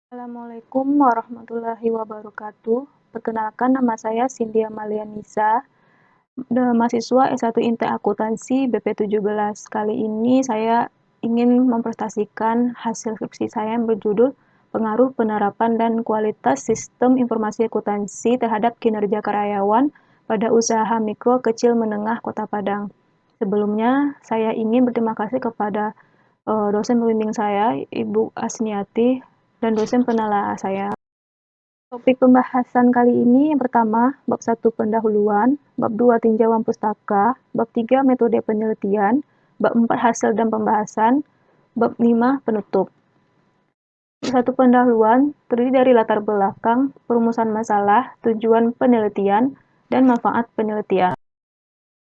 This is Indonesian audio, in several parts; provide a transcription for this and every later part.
Assalamualaikum warahmatullahi wabarakatuh. Perkenalkan, nama saya Cindy Amalia Nisa, mahasiswa S1 Intek Akuntansi BP17. Kali ini saya ingin mempresentasikan hasil skripsi saya yang berjudul Pengaruh Penerapan dan Kualitas Sistem Informasi Akuntansi terhadap Kinerja Karyawan pada Usaha Mikro Kecil Menengah Kota Padang. Sebelumnya, saya ingin berterima kasih kepada dosen pembimbing saya, Ibu Asniati, dan dosen penelaah saya. Topik pembahasan kali ini yang pertama, bab 1 pendahuluan, bab 2 tinjauan pustaka, bab 3 metode penelitian, bab 4 hasil dan pembahasan, bab 5 penutup. Bab 1 pendahuluan terdiri dari latar belakang, perumusan masalah, tujuan penelitian, dan manfaat penelitian.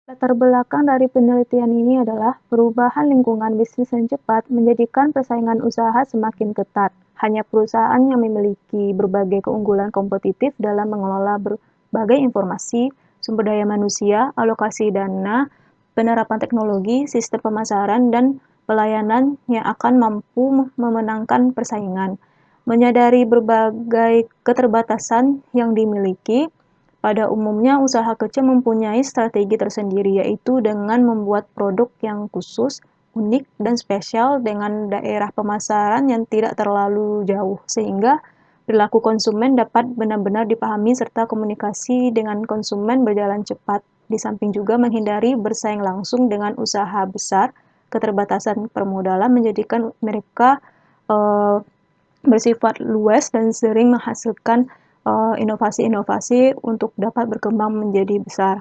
Latar belakang dari penelitian ini adalah perubahan lingkungan bisnis yang cepat menjadikan persaingan usaha semakin ketat. Hanya perusahaan yang memiliki berbagai keunggulan kompetitif dalam mengelola berbagai informasi, sumber daya manusia, alokasi dana, penerapan teknologi, sistem pemasaran, dan pelayanan yang akan mampu memenangkan persaingan. Menyadari berbagai keterbatasan yang dimiliki, pada umumnya, usaha kecil mempunyai strategi tersendiri, yaitu dengan membuat produk yang khusus, unik, dan spesial dengan daerah pemasaran yang tidak terlalu jauh, sehingga perilaku konsumen dapat benar-benar dipahami serta komunikasi dengan konsumen berjalan cepat. Di samping juga menghindari bersaing langsung dengan usaha besar, keterbatasan permodalan menjadikan mereka bersifat luas dan sering menghasilkan inovasi-inovasi untuk dapat berkembang menjadi besar.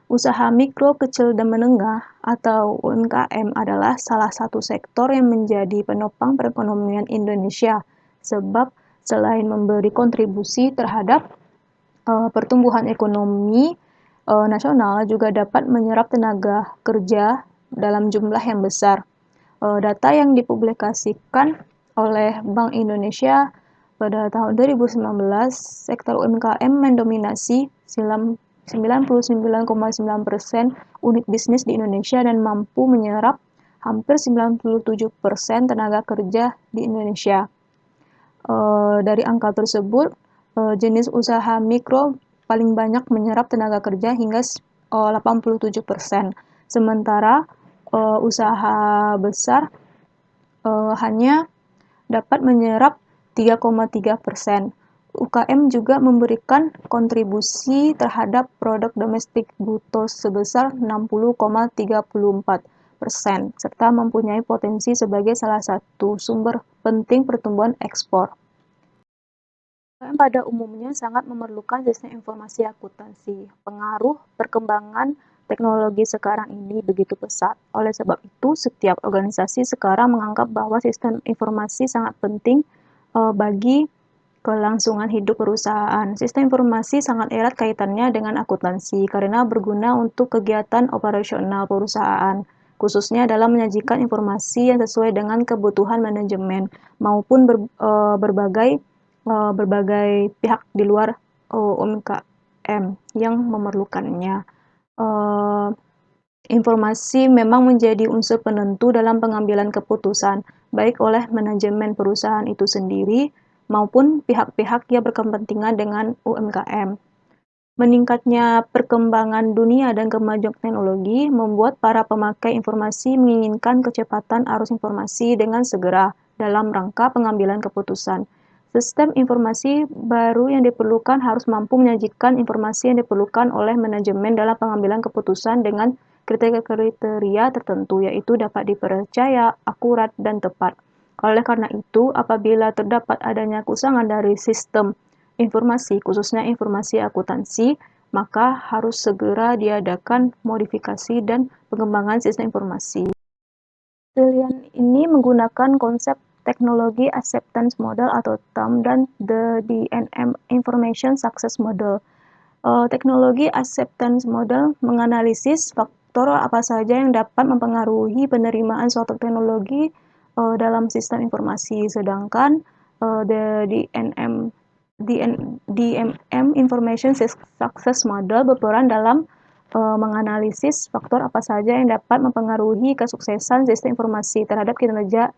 Usaha mikro, kecil, dan menengah atau UMKM adalah salah satu sektor yang menjadi penopang perekonomian Indonesia, sebab selain memberi kontribusi terhadap pertumbuhan ekonomi nasional, juga dapat menyerap tenaga kerja dalam jumlah yang besar. Data yang dipublikasikan oleh Bank Indonesia pada tahun 2019, sektor UMKM mendominasi 99,9% unit bisnis di Indonesia dan mampu menyerap hampir 97% tenaga kerja di Indonesia. Dari angka tersebut, jenis usaha mikro paling banyak menyerap tenaga kerja hingga 87%. Sementara usaha besar hanya dapat menyerap 3,3%. UKM juga memberikan kontribusi terhadap produk domestik bruto sebesar 60,34%, serta mempunyai potensi sebagai salah satu sumber penting pertumbuhan ekspor. UKM pada umumnya sangat memerlukan sistem informasi akuntansi. Pengaruh perkembangan teknologi sekarang ini begitu pesat. Oleh sebab itu, setiap organisasi sekarang menganggap bahwa sistem informasi sangat penting bagi kelangsungan hidup perusahaan. Sistem informasi sangat erat kaitannya dengan akuntansi karena berguna untuk kegiatan operasional perusahaan, khususnya dalam menyajikan informasi yang sesuai dengan kebutuhan manajemen maupun berbagai pihak di luar UMKM yang memerlukannya. Informasi memang menjadi unsur penentu dalam pengambilan keputusan, baik oleh manajemen perusahaan itu sendiri maupun pihak-pihak yang berkepentingan dengan UMKM. Meningkatnya perkembangan dunia dan kemajuan teknologi membuat para pemakai informasi menginginkan kecepatan arus informasi dengan segera dalam rangka pengambilan keputusan. Sistem informasi baru yang diperlukan harus mampu menyajikan informasi yang diperlukan oleh manajemen dalam pengambilan keputusan dengan kriteria tertentu, yaitu dapat dipercaya, akurat, dan tepat. Oleh karena itu, apabila terdapat adanya kekurangan dari sistem informasi, khususnya informasi akuntansi, maka harus segera diadakan modifikasi dan pengembangan sistem informasi. Penelitian ini menggunakan konsep teknologi acceptance model atau TAM dan the DNM Information Success Model. Teknologi acceptance model menganalisis faktor apa saja yang dapat mempengaruhi penerimaan suatu teknologi dalam sistem informasi, sedangkan the DMM Information Success Model berperan dalam menganalisis faktor apa saja yang dapat mempengaruhi kesuksesan sistem informasi terhadap kinerja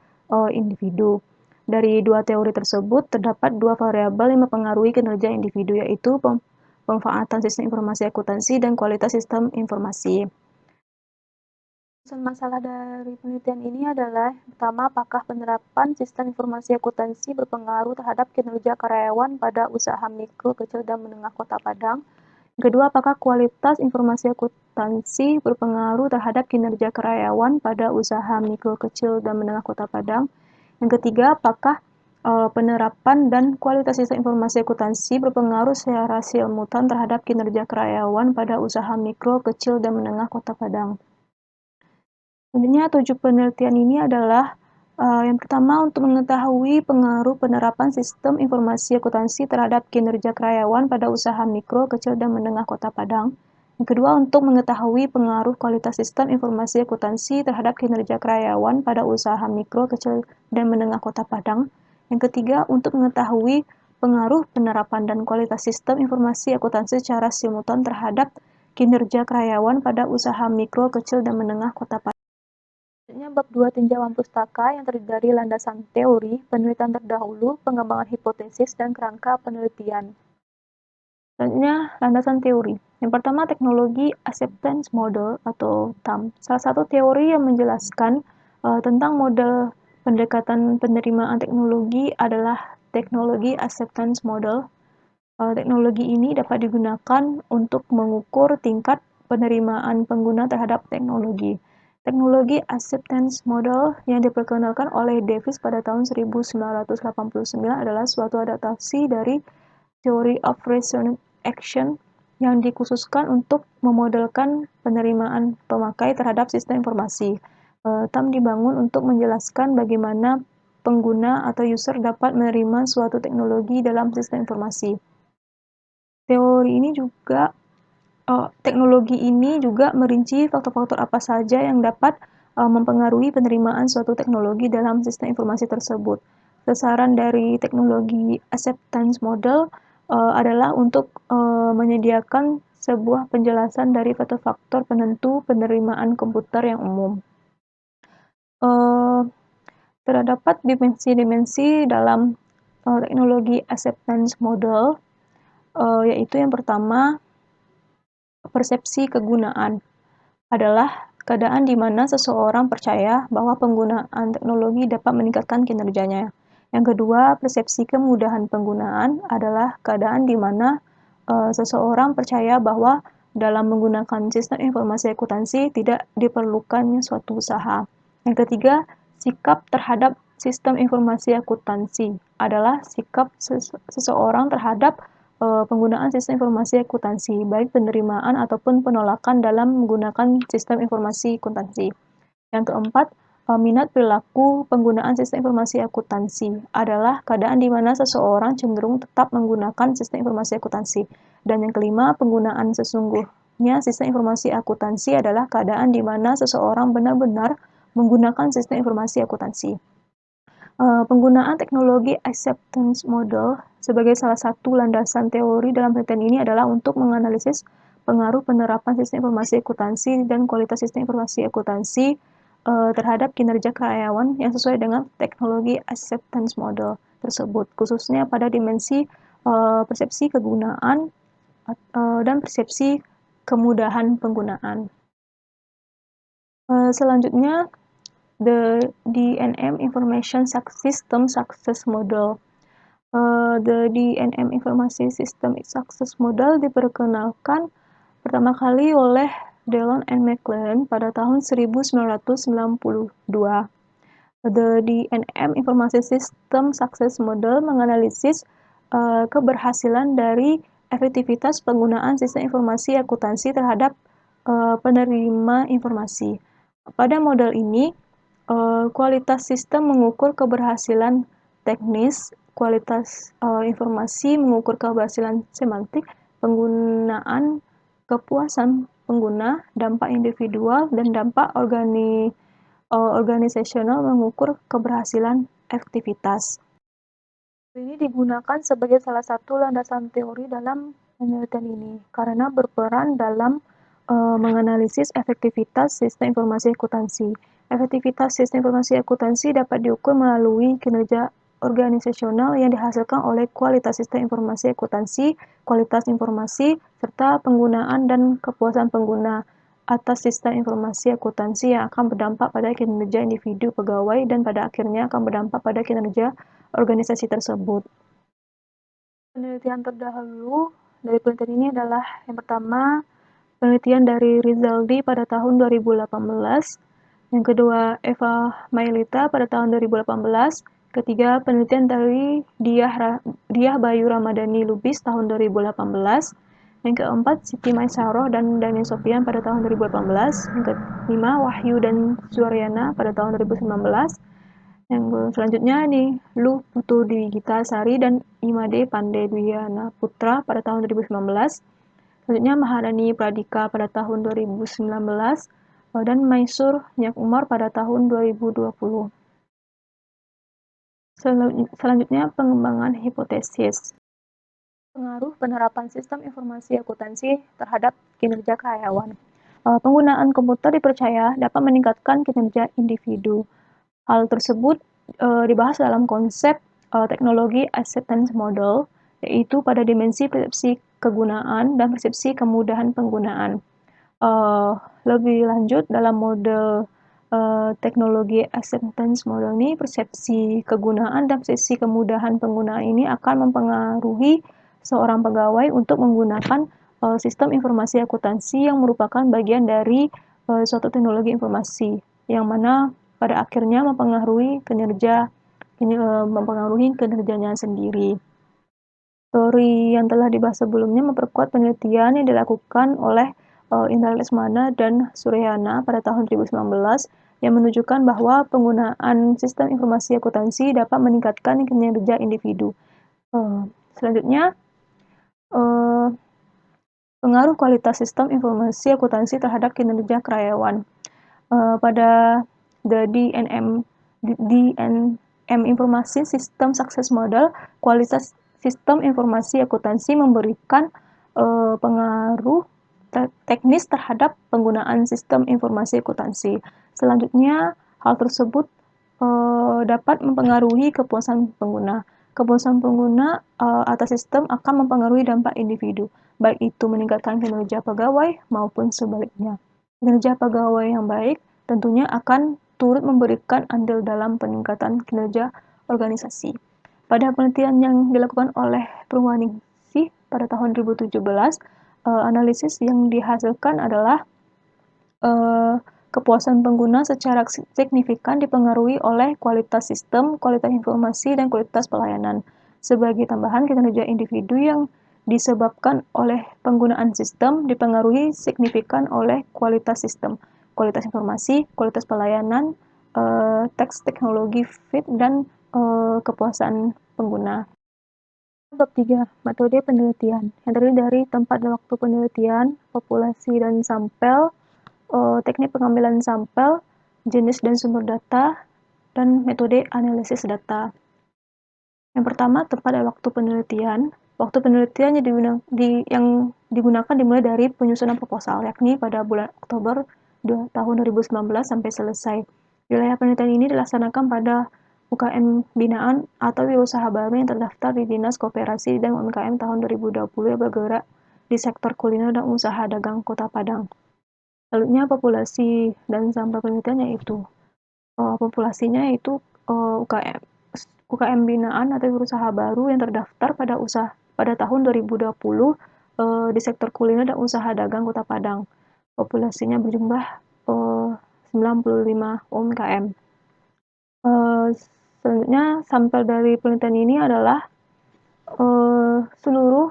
individu. dari dua teori tersebut, terdapat dua variabel yang mempengaruhi kinerja individu, yaitu pemanfaatan sistem informasi akuntansi dan kualitas sistem informasi. Masalah dari penelitian ini adalah, pertama, apakah penerapan sistem informasi akuntansi berpengaruh terhadap kinerja karyawan pada usaha mikro, kecil, dan menengah Kota Padang? Kedua, apakah kualitas informasi akuntansi berpengaruh terhadap kinerja karyawan pada usaha mikro, kecil, dan menengah Kota Padang? Yang ketiga, apakah penerapan dan kualitas sistem informasi akuntansi berpengaruh secara simultan terhadap kinerja karyawan pada usaha mikro, kecil, dan menengah Kota Padang? Sebenarnya tujuh penelitian ini adalah yang pertama untuk mengetahui pengaruh penerapan sistem informasi akuntansi terhadap kinerja karyawan pada usaha mikro, kecil, dan menengah Kota Padang. Yang kedua untuk mengetahui pengaruh kualitas sistem informasi akuntansi terhadap kinerja karyawan pada usaha mikro, kecil, dan menengah Kota Padang. Yang ketiga untuk mengetahui pengaruh penerapan dan kualitas sistem informasi akuntansi secara simultan terhadap kinerja karyawan pada usaha mikro, kecil, dan menengah Kota Padang. Selanjutnya bab 2 tinjauan pustaka yang terdiri dari landasan teori, penelitian terdahulu, pengembangan hipotesis, dan kerangka penelitian. Selanjutnya landasan teori. Yang pertama teknologi acceptance model atau TAM. Salah satu teori yang menjelaskan tentang model pendekatan penerimaan teknologi adalah teknologi acceptance model. Teknologi ini dapat digunakan untuk mengukur tingkat penerimaan pengguna terhadap teknologi. Teknologi acceptance model yang diperkenalkan oleh Davis pada tahun 1989 adalah suatu adaptasi dari Theory of Resonant Action yang dikhususkan untuk memodelkan penerimaan pemakai terhadap sistem informasi. TAM dibangun untuk menjelaskan bagaimana pengguna atau user dapat menerima suatu teknologi dalam sistem informasi. Teknologi ini juga merinci faktor-faktor apa saja yang dapat mempengaruhi penerimaan suatu teknologi dalam sistem informasi tersebut. Sasaran dari teknologi acceptance model adalah untuk menyediakan sebuah penjelasan dari faktor-faktor penentu penerimaan komputer yang umum. Terdapat dimensi-dimensi dalam teknologi acceptance model, yaitu yang pertama, persepsi kegunaan adalah keadaan di mana seseorang percaya bahwa penggunaan teknologi dapat meningkatkan kinerjanya. Yang kedua, persepsi kemudahan penggunaan adalah keadaan di mana seseorang percaya bahwa dalam menggunakan sistem informasi akuntansi tidak diperlukannya suatu usaha. Yang ketiga, sikap terhadap sistem informasi akuntansi adalah sikap seseorang terhadap penggunaan sistem informasi akuntansi, baik penerimaan ataupun penolakan dalam menggunakan sistem informasi akuntansi. Yang keempat, minat perilaku penggunaan sistem informasi akuntansi adalah keadaan di mana seseorang cenderung tetap menggunakan sistem informasi akuntansi. Dan yang kelima, penggunaan sesungguhnya sistem informasi akuntansi adalah keadaan di mana seseorang benar-benar menggunakan sistem informasi akuntansi. Penggunaan teknologi acceptance model sebagai salah satu landasan teori dalam penelitian ini adalah untuk menganalisis pengaruh penerapan sistem informasi akuntansi dan kualitas sistem informasi akuntansi terhadap kinerja karyawan yang sesuai dengan teknologi acceptance model tersebut, khususnya pada dimensi persepsi kegunaan dan persepsi kemudahan penggunaan. Selanjutnya, the DNM Information System Success Model. The DNM Information System Success Model diperkenalkan pertama kali oleh Dillon and McLaren pada tahun 1992. The DNM Information System Success Model menganalisis keberhasilan dari efektivitas penggunaan sistem informasi akuntansi terhadap penerima informasi. Pada model ini, kualitas sistem mengukur keberhasilan teknis, kualitas informasi mengukur keberhasilan semantik, penggunaan, kepuasan pengguna, dampak individual, dan dampak organisasional mengukur keberhasilan aktivitas. Ini digunakan sebagai salah satu landasan teori dalam penelitian ini karena berperan dalam menganalisis efektivitas sistem informasi akuntansi. Efektivitas sistem informasi akuntansi dapat diukur melalui kinerja organisasional yang dihasilkan oleh kualitas sistem informasi akuntansi, kualitas informasi, serta penggunaan dan kepuasan pengguna atas sistem informasi akuntansi yang akan berdampak pada kinerja individu pegawai dan pada akhirnya akan berdampak pada kinerja organisasi tersebut. Penelitian terdahulu dari penelitian ini adalah yang pertama, penelitian dari Rizaldi pada tahun 2018, yang kedua Eva Mailita pada tahun 2018, ketiga penelitian dari Diah Bayu Ramadhani Lubis tahun 2018, yang keempat Siti Maisaroh dan Dani Sofian pada tahun 2018, yang kelima Wahyu dan Suryana pada tahun 2019, yang selanjutnya nih Lu Putu Dwi Gita Sari dan Imade Pandey Dwiana Putra pada tahun 2019. Selanjutnya Maharani Pradika pada tahun 2019 dan Maisur Nyak Umar pada tahun 2020. Selanjutnya pengembangan hipotesis. Pengaruh penerapan sistem informasi akuntansi terhadap kinerja karyawan. Penggunaan komputer dipercaya dapat meningkatkan kinerja individu. Hal tersebut dibahas dalam konsep teknologi acceptance model, yaitu pada dimensi persepsi kegunaan dan persepsi kemudahan penggunaan. Lebih lanjut, dalam model teknologi acceptance model ini, persepsi kegunaan dan persepsi kemudahan penggunaan ini akan mempengaruhi seorang pegawai untuk menggunakan sistem informasi akuntansi yang merupakan bagian dari suatu teknologi informasi, yang mana pada akhirnya mempengaruhi kinerjanya sendiri. Teori yang telah dibahas sebelumnya memperkuat penelitian yang dilakukan oleh Indra Lesmana dan Suryana pada tahun 2019 yang menunjukkan bahwa penggunaan sistem informasi akuntansi dapat meningkatkan kinerja individu. Selanjutnya, pengaruh kualitas sistem informasi akuntansi terhadap kinerja karyawan. Pada DNM Informasi System Success Model, kualitas sistem informasi akuntansi memberikan pengaruh teknis terhadap penggunaan sistem informasi akuntansi. Selanjutnya, hal tersebut dapat mempengaruhi kepuasan pengguna. Kepuasan pengguna atas sistem akan mempengaruhi dampak individu, baik itu meningkatkan kinerja pegawai maupun sebaliknya. Kinerja pegawai yang baik tentunya akan turut memberikan andil dalam peningkatan kinerja organisasi. Pada penelitian yang dilakukan oleh Purwaningsih pada tahun 2017, analisis yang dihasilkan adalah kepuasan pengguna secara signifikan dipengaruhi oleh kualitas sistem, kualitas informasi, dan kualitas pelayanan. Sebagai tambahan, kinerja individu yang disebabkan oleh penggunaan sistem dipengaruhi signifikan oleh kualitas sistem, kualitas informasi, kualitas pelayanan, teks teknologi fit, dan kepuasan pengguna. Bab 3. Metode penelitian yang terdiri dari tempat dan waktu penelitian, populasi dan sampel, teknik pengambilan sampel, jenis dan sumber data, dan metode analisis data. Yang pertama, tempat dan waktu penelitian. Waktu penelitian yang digunakan dimulai dari penyusunan proposal, yakni pada bulan Oktober tahun 2019 sampai selesai. Wilayah penelitian ini dilaksanakan pada UKM binaan atau wirausaha baru yang terdaftar di Dinas Koperasi dan UMKM tahun 2020 yang bergerak di sektor kuliner dan usaha dagang Kota Padang. Selanjutnya, populasi dan sampel penelitian yaitu populasinya yaitu UKM binaan atau usaha baru yang terdaftar pada tahun 2020 di sektor kuliner dan usaha dagang Kota Padang. Populasinya berjumlah 95 UMKM. Selanjutnya, sampel dari penelitian ini adalah seluruh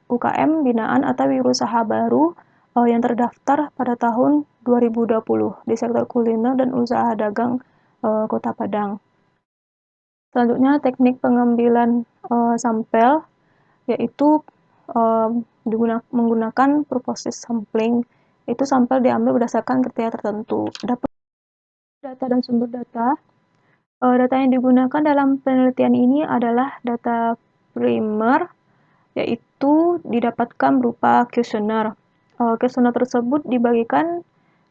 UKM binaan atau wirausaha baru yang terdaftar pada tahun 2020 di sektor kuliner dan usaha dagang Kota Padang. Selanjutnya, teknik pengambilan sampel yaitu menggunakan proses sampling. Itu sampel diambil berdasarkan kriteria tertentu. Data dan sumber data. Data yang digunakan dalam penelitian ini adalah data primer, yaitu didapatkan berupa kuesioner. Kuesioner tersebut dibagikan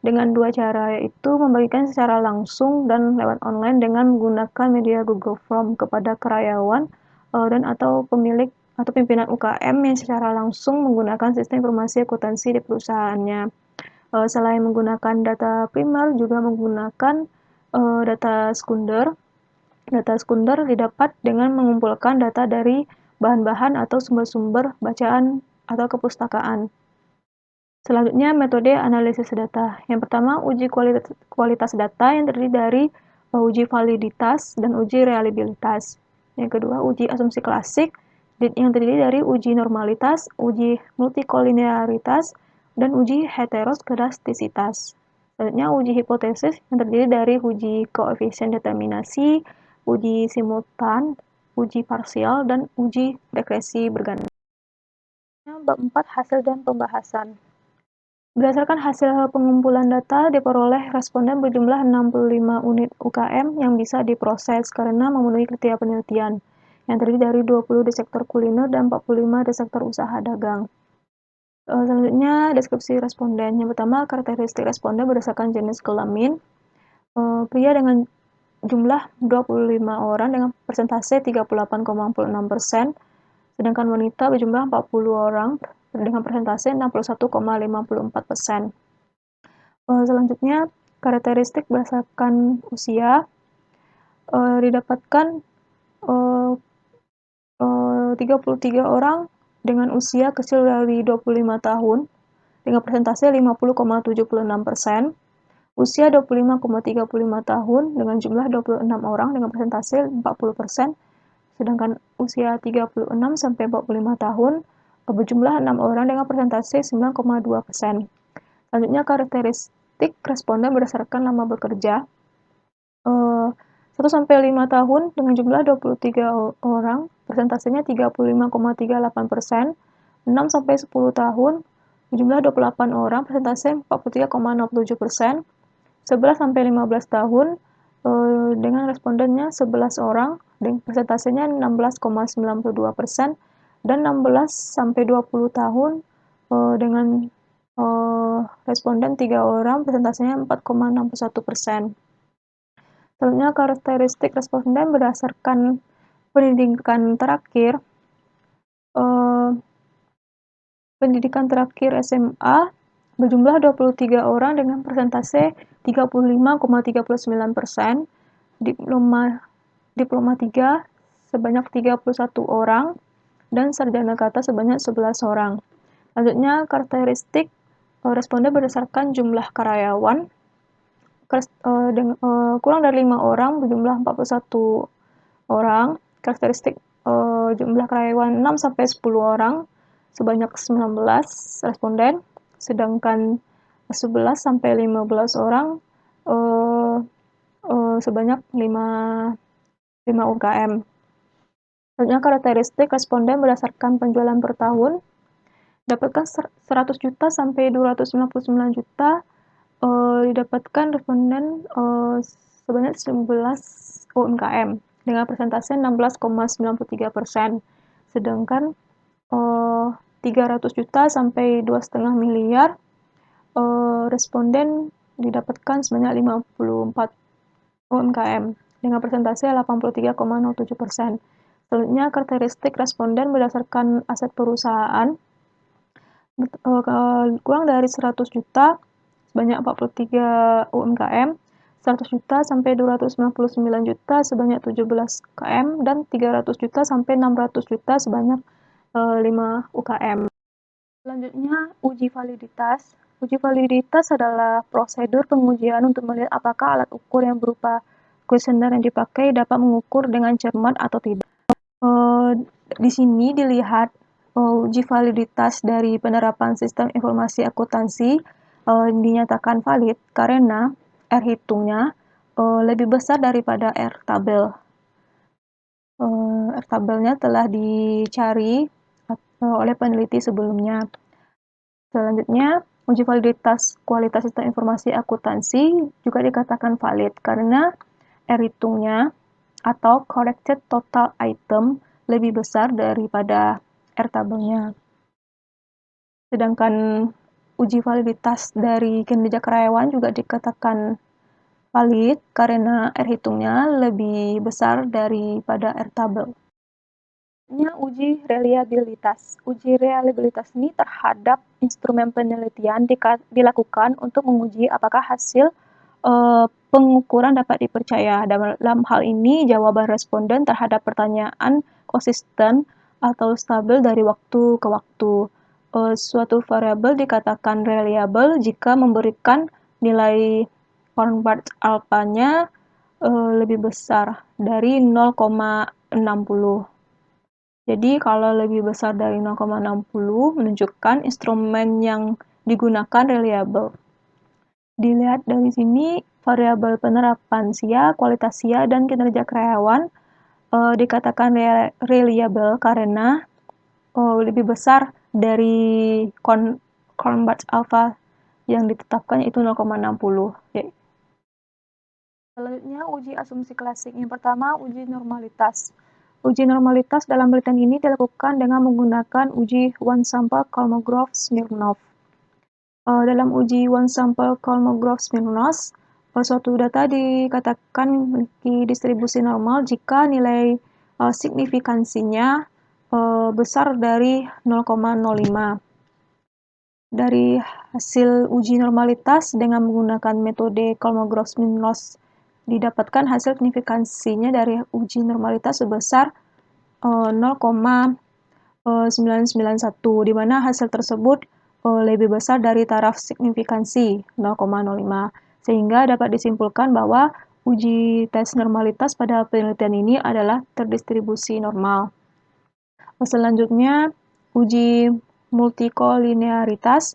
dengan dua cara, yaitu membagikan secara langsung dan lewat online dengan menggunakan media Google Form kepada karyawan dan atau pemilik atau pimpinan UKM yang secara langsung menggunakan sistem informasi akuntansi di perusahaannya. Selain menggunakan data primer, juga menggunakan data sekunder. Data sekunder didapat dengan mengumpulkan data dari bahan-bahan atau sumber-sumber bacaan atau kepustakaan. Selanjutnya, metode analisis data. Yang pertama, uji kualitas data yang terdiri dari uji validitas dan uji reliabilitas. Yang kedua, uji asumsi klasik yang terdiri dari uji normalitas, uji multikolinearitas, dan uji heteroskedastisitas. Selanjutnya, uji hipotesis yang terdiri dari uji koefisien determinasi, uji simultan, uji parsial, dan uji regresi berganda. Bab 4, hasil dan pembahasan. Berdasarkan hasil pengumpulan data, diperoleh responden berjumlah 65 unit UKM yang bisa diproses karena memenuhi kriteria penelitian, yang terdiri dari 20 di sektor kuliner dan 45 di sektor usaha dagang. Selanjutnya, deskripsi responden. Yang pertama, karakteristik responden berdasarkan jenis kelamin. Pria dengan jumlah 25 orang dengan persentase 38,46%, sedangkan wanita berjumlah 40 orang dengan persentase 61,54%. Selanjutnya, karakteristik berdasarkan usia didapatkan 33 orang dengan usia kecil dari 25 tahun dengan persentase 50,76%, usia 25,35 tahun dengan jumlah 26 orang dengan persentase 40%, sedangkan usia 36 sampai 45 tahun berjumlah 6 orang dengan persentase 9,2%. Selanjutnya, karakteristik responden berdasarkan lama bekerja. 1 sampai 5 tahun dengan jumlah 23 orang, persentasenya 35,38%. 6 sampai 10 tahun jumlah 28 orang, persentase 43,67%. 11 sampai 15 tahun dengan respondennya 11 orang dengan persentasenya 16,92%, dan 16 sampai 20 tahun dengan responden 3 orang, persentasenya 4,61%. Selanjutnya, karakteristik responden berdasarkan pendidikan terakhir. Pendidikan terakhir SMA berjumlah 23 orang dengan persentase 35,39%, diploma 3 sebanyak 31 orang, dan sarjana kata sebanyak 11 orang. Selanjutnya, karakteristik responden berdasarkan jumlah karyawan. Kurang dari 5 orang berjumlah 41 orang. Karakteristik jumlah karyawan 6 sampai 10 orang sebanyak 19 responden, sedangkan 11 sampai 15 orang sebanyak 5 UKM. Selanjutnya, karakteristik responden berdasarkan penjualan per tahun. Dapatkan 100 juta sampai 299 juta, didapatkan responden sebanyak 11 UMKM dengan persentase 16,93%, sedangkan 300 juta sampai 2,5 miliar responden didapatkan sebanyak 54 UMKM dengan persentase 83,07%. Selanjutnya, karakteristik responden berdasarkan aset perusahaan. Kurang dari 100 juta sebanyak 43 UMKM, 100 juta sampai 299 juta sebanyak 17 UKM, dan 300 juta sampai 600 juta sebanyak 5 UKM. Selanjutnya, uji validitas. Uji validitas adalah prosedur pengujian untuk melihat apakah alat ukur yang berupa kuesioner yang dipakai dapat mengukur dengan cermat atau tidak. Di sini dilihat uji validitas dari penerapan sistem informasi akuntansi dinyatakan valid karena R hitungnya lebih besar daripada R tabel. R tabelnya telah dicari oleh peneliti sebelumnya. Selanjutnya, uji validitas kualitas sistem informasi akuntansi juga dikatakan valid karena R hitungnya atau corrected total item lebih besar daripada R tabelnya. Sedangkan uji validitas dari kinerja karyawan juga dikatakan valid karena R hitungnya lebih besar daripada R tabel. Uji reliabilitas. Uji reliabilitas ini terhadap instrumen penelitian dilakukan untuk menguji apakah hasil pengukuran dapat dipercaya. Dalam hal ini, jawaban responden terhadap pertanyaan konsisten atau stabil dari waktu ke waktu. Suatu variabel dikatakan reliable jika memberikan nilai Hornbach alpha-nya lebih besar dari 0,60. Jadi kalau lebih besar dari 0,60 menunjukkan instrumen yang digunakan reliable. Dilihat dari sini, variabel penerapan SIA, kualitas SIA, dan kinerja karyawan dikatakan reliable karena lebih besar dari Hornbach alpha yang ditetapkan yaitu 0,60. Selanjutnya, uji asumsi klasik. Yang pertama, uji normalitas. Uji normalitas dalam penelitian ini dilakukan dengan menggunakan uji one-sample Kolmogorov-Smirnov. Dalam uji one-sample Kolmogorov-Smirnov, suatu data dikatakan memiliki distribusi normal jika nilai signifikansinya besar dari 0,05. Dari hasil uji normalitas dengan menggunakan metode Kolmogorov-Smirnov didapatkan hasil signifikansinya dari uji normalitas sebesar 0,991, di mana hasil tersebut lebih besar dari taraf signifikansi 0,05, sehingga dapat disimpulkan bahwa uji tes normalitas pada penelitian ini adalah terdistribusi normal. Selanjutnya, uji multikolinearitas.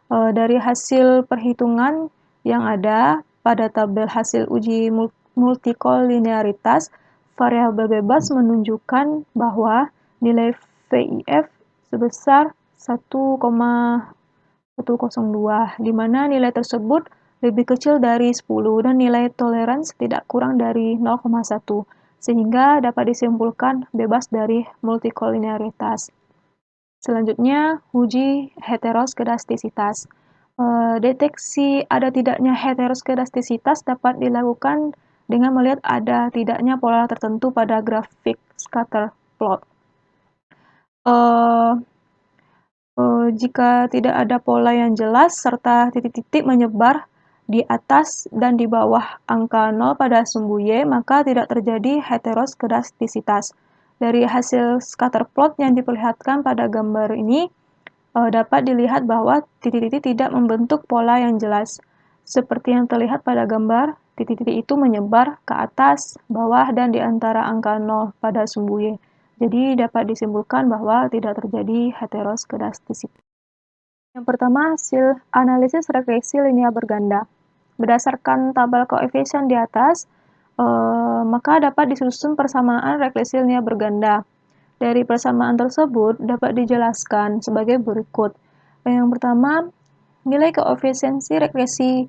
Dari hasil perhitungan yang ada pada tabel hasil uji multikolinearitas, variabel bebas menunjukkan bahwa nilai VIF sebesar 1,102, di mana nilai tersebut lebih kecil dari 10 dan nilai toleransi tidak kurang dari 0,1, sehingga dapat disimpulkan bebas dari multikolinearitas. Selanjutnya, uji heteroskedastisitas. Deteksi ada tidaknya heteroskedastisitas dapat dilakukan dengan melihat ada tidaknya pola tertentu pada grafik scatter plot. Jika tidak ada pola yang jelas serta titik-titik menyebar di atas dan di bawah angka 0 pada sumbu Y, maka tidak terjadi heteroskedastisitas. Dari hasil scatter plot yang diperlihatkan pada gambar ini, dapat dilihat bahwa titik-titik tidak membentuk pola yang jelas. Seperti yang terlihat pada gambar, titik-titik itu menyebar ke atas, bawah, dan di antara angka 0 pada sumbu Y. Jadi dapat disimpulkan bahwa tidak terjadi heteroskedastisitas. Yang pertama, hasil analisis regresi linear berganda. Berdasarkan tabel koefisien di atas, maka dapat disusun persamaan regresi linear berganda. Dari persamaan tersebut dapat dijelaskan sebagai berikut. Yang pertama, nilai koefisiensi regresi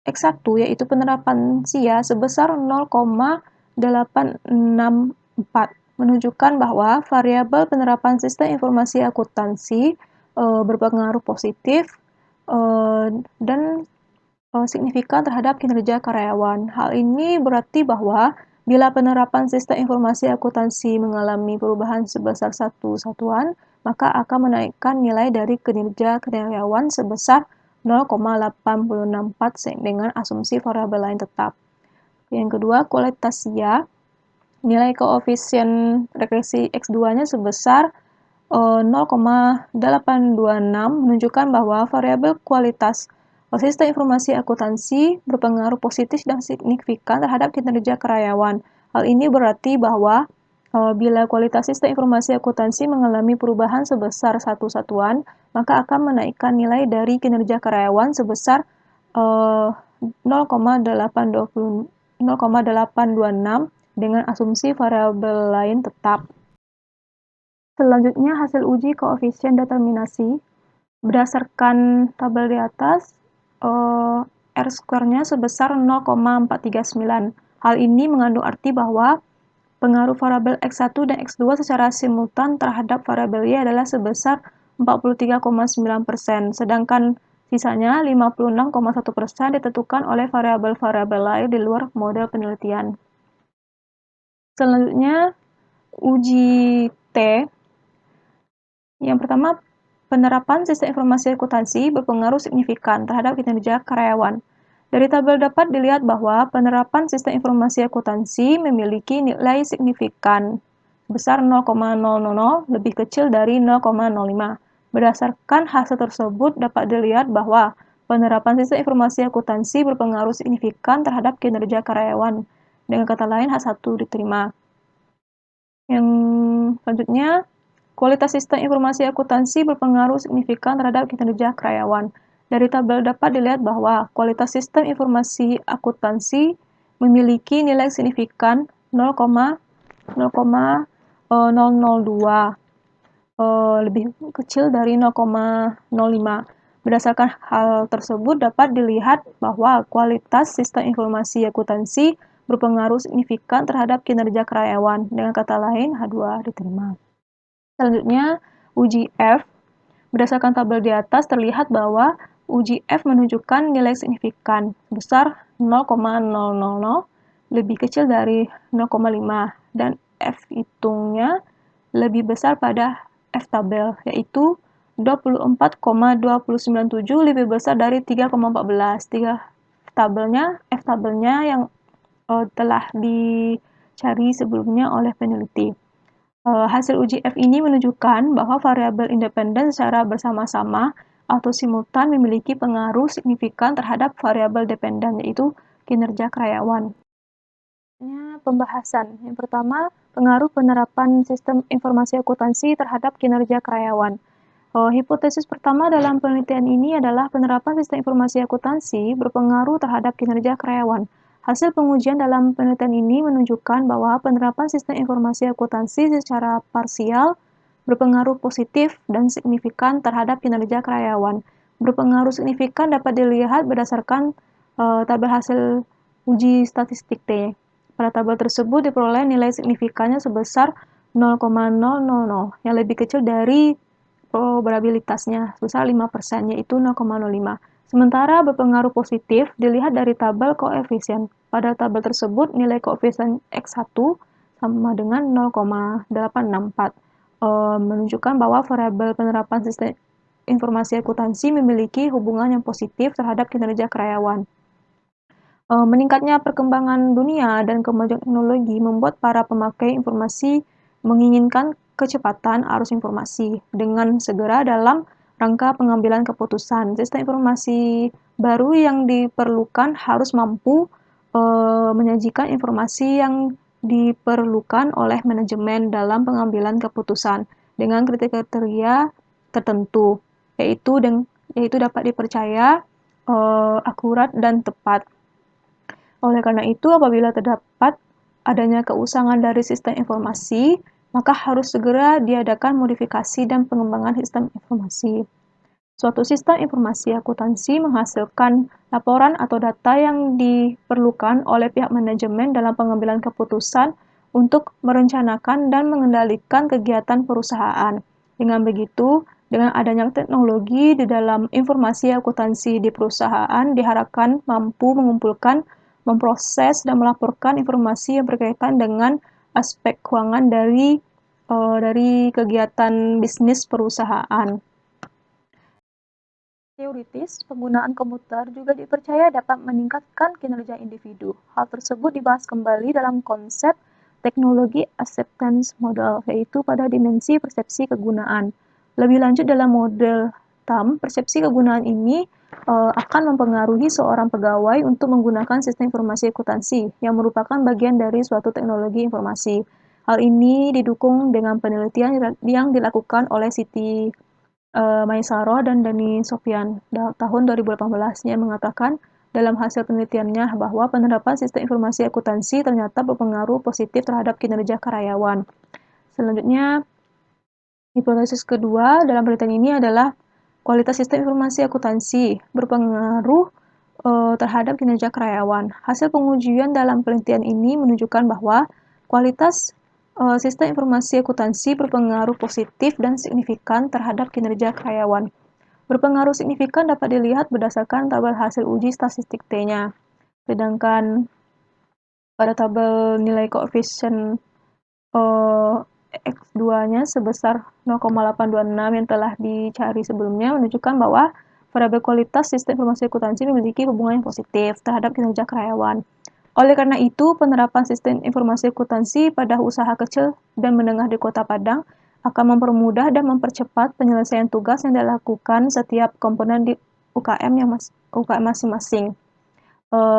X1 yaitu penerapan SIA sebesar 0,864 menunjukkan bahwa variabel penerapan sistem informasi akuntansi berpengaruh positif dan signifikan terhadap kinerja karyawan. Hal ini berarti bahwa bila penerapan sistem informasi akuntansi mengalami perubahan sebesar satu satuan, maka akan menaikkan nilai dari kinerja karyawan sebesar 0,864 dengan asumsi variabel lain tetap. Yang kedua, kualitas SIA. Nilai koefisien regresi X2-nya sebesar 0,826 menunjukkan bahwa variabel kualitas sistem informasi akuntansi berpengaruh positif dan signifikan terhadap kinerja karyawan. Hal ini berarti bahwa bila kualitas sistem informasi akuntansi mengalami perubahan sebesar satu satuan, maka akan menaikkan nilai dari kinerja karyawan sebesar 0,826 dengan asumsi variabel lain tetap. Selanjutnya, hasil uji koefisien determinasi. Berdasarkan tabel di atas, R-square-nya sebesar 0,439. Hal ini mengandung arti bahwa pengaruh variabel X1 dan X2 secara simultan terhadap variabel Y adalah sebesar 43,9%, sedangkan Sisanya 56,1% ditentukan oleh variabel-variabel lain di luar model penelitian. Selanjutnya, uji T. Yang pertama, penerapan sistem informasi akuntansi berpengaruh signifikan terhadap kinerja karyawan. Dari tabel dapat dilihat bahwa penerapan sistem informasi akuntansi memiliki nilai signifikan sebesar 0,000 lebih kecil dari 0,05. Berdasarkan hasil tersebut dapat dilihat bahwa penerapan sistem informasi akuntansi berpengaruh signifikan terhadap kinerja karyawan. Dengan kata lain, H1 diterima. Yang selanjutnya, kualitas sistem informasi akuntansi berpengaruh signifikan terhadap kinerja karyawan. Dari tabel dapat dilihat bahwa kualitas sistem informasi akuntansi memiliki nilai signifikan 0,002 lebih kecil dari 0,05. Berdasarkan hal tersebut dapat dilihat bahwa kualitas sistem informasi akuntansi berpengaruh signifikan terhadap kinerja karyawan. Dengan kata lain, H2 diterima. Selanjutnya, uji F. Berdasarkan tabel di atas terlihat bahwa uji F menunjukkan nilai signifikan sebesar 0,000 lebih kecil dari 0,5 dan F hitungnya lebih besar pada F tabel, yaitu 24,297 lebih besar dari 3,14. F tabelnya yang telah dicari sebelumnya oleh peneliti. Hasil uji F ini menunjukkan bahwa variabel independen secara bersama-sama atau simultan memiliki pengaruh signifikan terhadap variabel dependen, yaitu kinerja karyawan. Pembahasan. Yang pertama, pengaruh penerapan sistem informasi akuntansi terhadap kinerja karyawan. Hipotesis pertama dalam penelitian ini adalah penerapan sistem informasi akuntansi berpengaruh terhadap kinerja karyawan. Hasil pengujian dalam penelitian ini menunjukkan bahwa penerapan sistem informasi akuntansi secara parsial berpengaruh positif dan signifikan terhadap kinerja karyawan. Berpengaruh signifikan dapat dilihat berdasarkan tabel hasil uji statistik T. Pada tabel tersebut diperoleh nilai signifikannya sebesar 0,000 yang lebih kecil dari probabilitasnya sebesar 5%, yaitu 0,05. Sementara berpengaruh positif dilihat dari tabel koefisien. Pada tabel tersebut nilai koefisien X1 sama dengan 0,864, menunjukkan bahwa variabel penerapan sistem informasi akuntansi memiliki hubungan yang positif terhadap kinerja karyawan. Meningkatnya perkembangan dunia dan kemajuan teknologi membuat para pemakai informasi menginginkan kecepatan arus informasi dengan segera dalam rangka pengambilan keputusan. Sistem informasi baru yang diperlukan harus mampu menyajikan informasi yang diperlukan oleh manajemen dalam pengambilan keputusan dengan kriteria tertentu, yaitu dapat dipercaya, akurat, dan tepat. Oleh karena itu, apabila terdapat adanya keusangan dari sistem informasi, maka harus segera diadakan modifikasi dan pengembangan sistem informasi. Suatu sistem informasi akuntansi menghasilkan laporan atau data yang diperlukan oleh pihak manajemen dalam pengambilan keputusan untuk merencanakan dan mengendalikan kegiatan perusahaan. Dengan begitu, dengan adanya teknologi di dalam informasi akuntansi di perusahaan diharapkan mampu mengumpulkan, memproses, dan melaporkan informasi yang berkaitan dengan aspek keuangan dari kegiatan bisnis perusahaan. Teoritis, penggunaan komputer juga dipercaya dapat meningkatkan kinerja individu. Hal tersebut dibahas kembali dalam konsep teknologi acceptance model, yaitu pada dimensi persepsi kegunaan. Lebih lanjut dalam model TAM, persepsi kegunaan ini akan mempengaruhi seorang pegawai untuk menggunakan sistem informasi akuntansi yang merupakan bagian dari suatu teknologi informasi. Hal ini didukung dengan penelitian yang dilakukan oleh Siti Maisaro dan Dani Sofyan tahun 2018 yang mengatakan dalam hasil penelitiannya bahwa penerapan sistem informasi akuntansi ternyata berpengaruh positif terhadap kinerja karyawan. Selanjutnya, hipotesis kedua dalam penelitian ini adalah kualitas sistem informasi akuntansi berpengaruh terhadap kinerja karyawan. Hasil pengujian dalam penelitian ini menunjukkan bahwa kualitas sistem informasi akuntansi berpengaruh positif dan signifikan terhadap kinerja karyawan. Berpengaruh signifikan dapat dilihat berdasarkan tabel hasil uji statistik T-nya. Sedangkan pada tabel nilai koefisien X2-nya sebesar 0,826 yang telah dicari sebelumnya menunjukkan bahwa variabel kualitas sistem informasi akuntansi memiliki hubungan yang positif terhadap kinerja karyawan. Oleh karena itu, penerapan sistem informasi akuntansi pada usaha kecil dan menengah di Kota Padang akan mempermudah dan mempercepat penyelesaian tugas yang dilakukan setiap komponen di UKM masing-masing,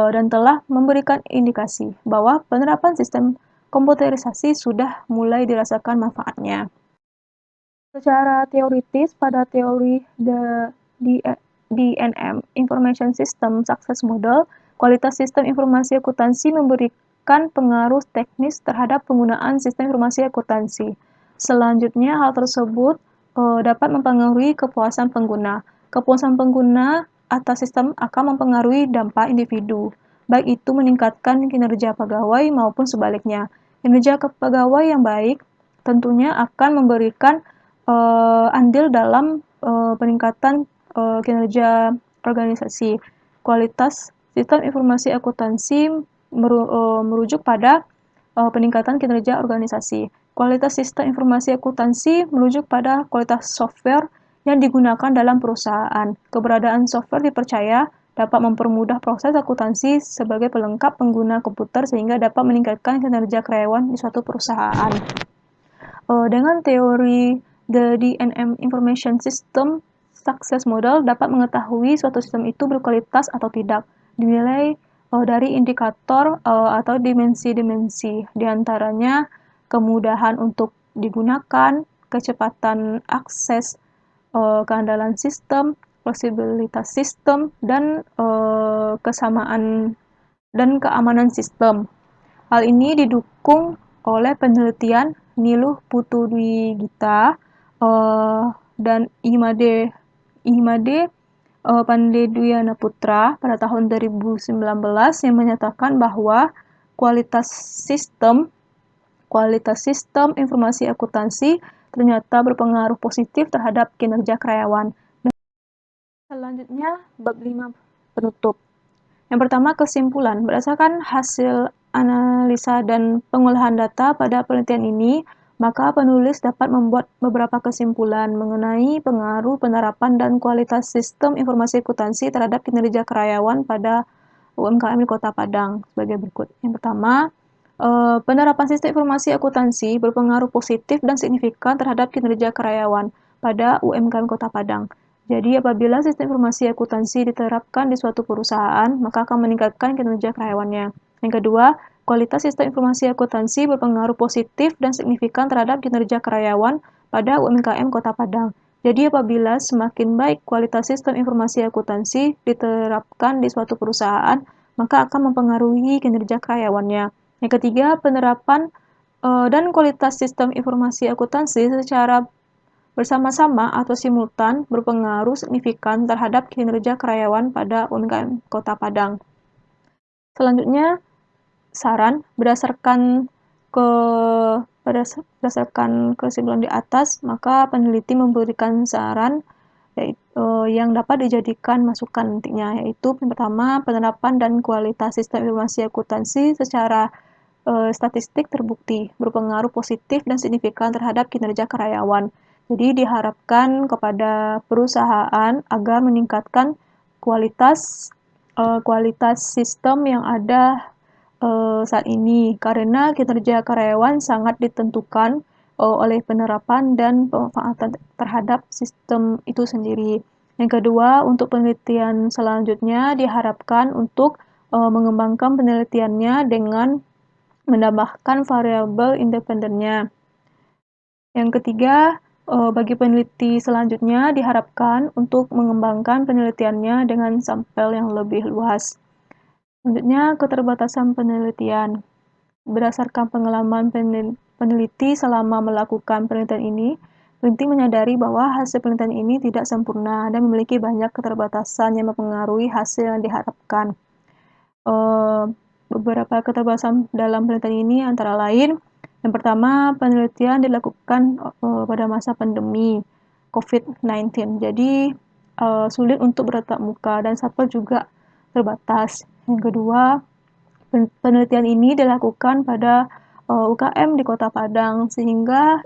dan telah memberikan indikasi bahwa penerapan sistem komputerisasi sudah mulai dirasakan manfaatnya. Secara teoritis, pada teori DNM Information System Success Model, kualitas sistem informasi akuntansi memberikan pengaruh teknis terhadap penggunaan sistem informasi akuntansi. Selanjutnya, hal tersebut dapat mempengaruhi kepuasan pengguna. Kepuasan pengguna atas sistem akan mempengaruhi dampak individu, baik itu meningkatkan kinerja pegawai maupun sebaliknya. Kinerja pegawai yang baik tentunya akan memberikan andil dalam peningkatan kinerja organisasi. Kualitas sistem informasi akuntansi merujuk pada peningkatan kinerja organisasi. Kualitas sistem informasi akuntansi merujuk pada kualitas software yang digunakan dalam perusahaan. Keberadaan software dipercaya dapat mempermudah proses akuntansi sebagai pelengkap pengguna komputer sehingga dapat meningkatkan kinerja karyawan di suatu perusahaan. Dengan teori the DNM Information System Success Model dapat mengetahui suatu sistem itu berkualitas atau tidak, dinilai dari indikator atau dimensi-dimensi, diantaranya kemudahan untuk digunakan, kecepatan akses, keandalan sistem, fleksibilitas sistem, dan kesamaan dan keamanan sistem. Hal ini didukung oleh penelitian Niluh Putudwi Gita dan Ihmade Pandeduyana Putra pada tahun 2019 yang menyatakan bahwa kualitas sistem informasi akuntansi ternyata berpengaruh positif terhadap kinerja karyawan. Selanjutnya, bab 5 penutup. Yang pertama, kesimpulan. Berdasarkan hasil analisa dan pengolahan data pada penelitian ini, maka penulis dapat membuat beberapa kesimpulan mengenai pengaruh penerapan dan kualitas sistem informasi akuntansi terhadap kinerja karyawan pada UMKM di Kota Padang sebagai berikut. Yang pertama, penerapan sistem informasi akuntansi berpengaruh positif dan signifikan terhadap kinerja karyawan pada UMKM Kota Padang. Jadi, apabila sistem informasi akuntansi diterapkan di suatu perusahaan, maka akan meningkatkan kinerja karyawannya. Yang kedua, kualitas sistem informasi akuntansi berpengaruh positif dan signifikan terhadap kinerja karyawan pada UMKM Kota Padang. Jadi, apabila semakin baik kualitas sistem informasi akuntansi diterapkan di suatu perusahaan, maka akan mempengaruhi kinerja karyawannya. Yang ketiga, penerapan dan kualitas sistem informasi akuntansi secara bersama-sama atau simultan berpengaruh signifikan terhadap kinerja karyawan pada UMKM Kota Padang. Selanjutnya, saran berdasarkan kesimpulan di atas, maka peneliti memberikan saran yang dapat dijadikan masukan nantinya, yaitu yang pertama, penerapan dan kualitas sistem informasi akuntansi secara statistik terbukti berpengaruh positif dan signifikan terhadap kinerja karyawan. Jadi diharapkan kepada perusahaan agar meningkatkan kualitas sistem yang ada saat ini, karena kinerja karyawan sangat ditentukan oleh penerapan dan pemanfaatan terhadap sistem itu sendiri. Yang kedua, untuk penelitian selanjutnya diharapkan untuk mengembangkan penelitiannya dengan menambahkan variabel independennya. Yang ketiga, bagi peneliti selanjutnya diharapkan untuk mengembangkan penelitiannya dengan sampel yang lebih luas. Selanjutnya, keterbatasan penelitian. Berdasarkan pengalaman peneliti selama melakukan penelitian ini, peneliti menyadari bahwa hasil penelitian ini tidak sempurna dan memiliki banyak keterbatasan yang mempengaruhi hasil yang diharapkan. Beberapa keterbatasan dalam penelitian ini antara lain, yang pertama, penelitian dilakukan pada masa pandemi COVID-19. Jadi, sulit untuk bertatap muka dan sampel juga terbatas. Yang kedua, penelitian ini dilakukan pada UKM di Kota Padang, sehingga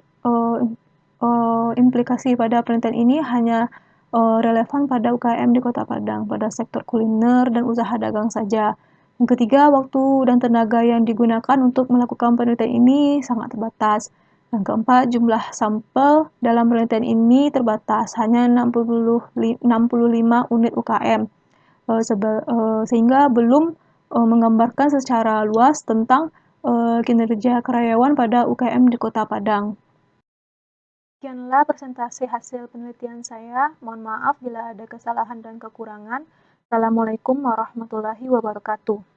implikasi pada penelitian ini hanya relevan pada UKM di Kota Padang, pada sektor kuliner dan usaha dagang saja. Yang ketiga, waktu dan tenaga yang digunakan untuk melakukan penelitian ini sangat terbatas. Yang keempat, jumlah sampel dalam penelitian ini terbatas, hanya 65 unit UKM, sehingga belum menggambarkan secara luas tentang kinerja karyawan pada UKM di Kota Padang. Sekianlah presentasi hasil penelitian saya. Mohon maaf bila ada kesalahan dan kekurangan. Assalamualaikum warahmatullahi wabarakatuh.